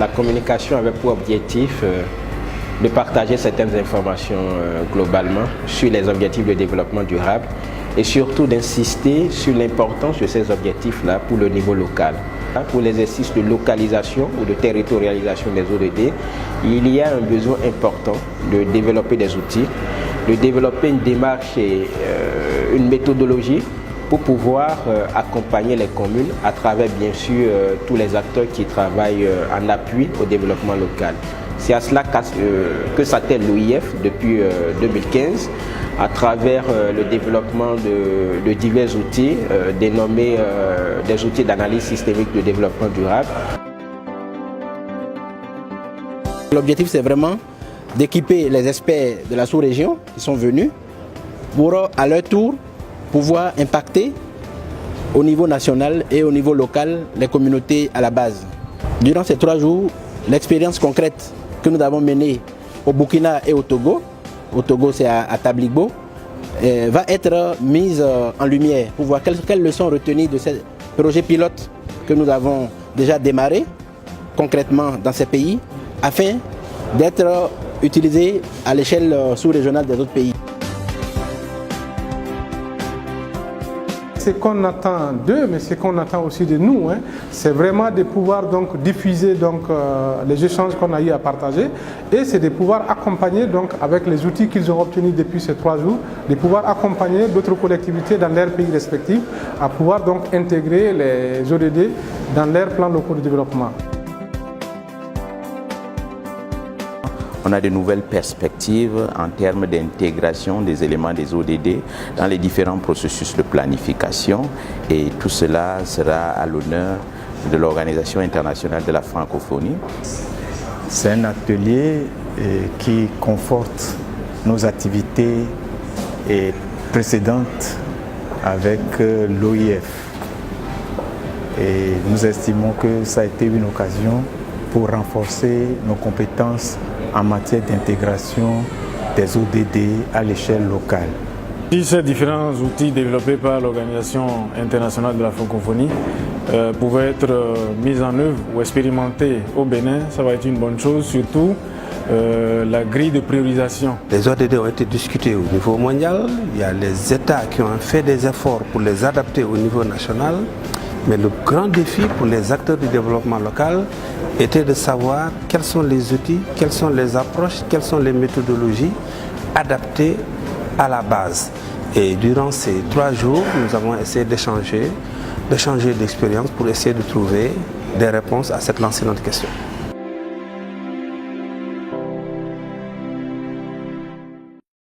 La communication avait pour objectif de partager certaines informations globalement sur les objectifs de développement durable et surtout d'insister sur l'importance de ces objectifs-là pour le niveau local. Pour l'exercice de localisation ou de territorialisation des ODD, il y a un besoin important de développer des outils, de développer une démarche et une méthodologie pour pouvoir accompagner les communes à travers bien sûr tous les acteurs qui travaillent en appui au développement local. C'est à cela que s'attelle l'OIF depuis 2015 à travers le développement de divers outils dénommés des outils d'analyse systémique de développement durable. L'objectif c'est vraiment d'équiper les experts de la sous-région qui sont venus pour à leur tour pouvoir impacter au niveau national et au niveau local les communautés à la base. Durant ces 3 jours, l'expérience concrète que nous avons menée au Burkina et au Togo c'est à Tabligbo, va être mise en lumière pour voir quelles leçons retenues de ces projets pilotes que nous avons déjà démarré concrètement dans ces pays afin d'être utilisés à l'échelle sous-régionale des autres pays. Ce qu'on attend d'eux, mais ce qu'on attend aussi de nous, c'est vraiment de pouvoir donc diffuser les échanges qu'on a eu à partager et c'est de pouvoir accompagner donc avec les outils qu'ils ont obtenus depuis ces 3 jours, de pouvoir accompagner d'autres collectivités dans leurs pays respectifs à pouvoir donc intégrer les ODD dans leurs plans locaux de développement. On a de nouvelles perspectives en termes d'intégration des éléments des ODD dans les différents processus de planification et tout cela sera à l'honneur de l'Organisation internationale de la francophonie. C'est un atelier qui conforte nos activités précédentes avec l'OIF. Et nous estimons que ça a été une occasion pour renforcer nos compétences en matière d'intégration des ODD à l'échelle locale. Si ces différents outils développés par l'Organisation internationale de la francophonie pouvaient être mis en œuvre ou expérimentés au Bénin, ça va être une bonne chose, surtout la grille de priorisation. Les ODD ont été discutés au niveau mondial, il y a les États qui ont fait des efforts pour les adapter au niveau national, mais le grand défi pour les acteurs du développement local était de savoir quels sont les outils, quelles sont les approches, quelles sont les méthodologies adaptées à la base. Et durant ces 3 jours, nous avons essayé d'échanger d'expériences pour essayer de trouver des réponses à cette lancinante question.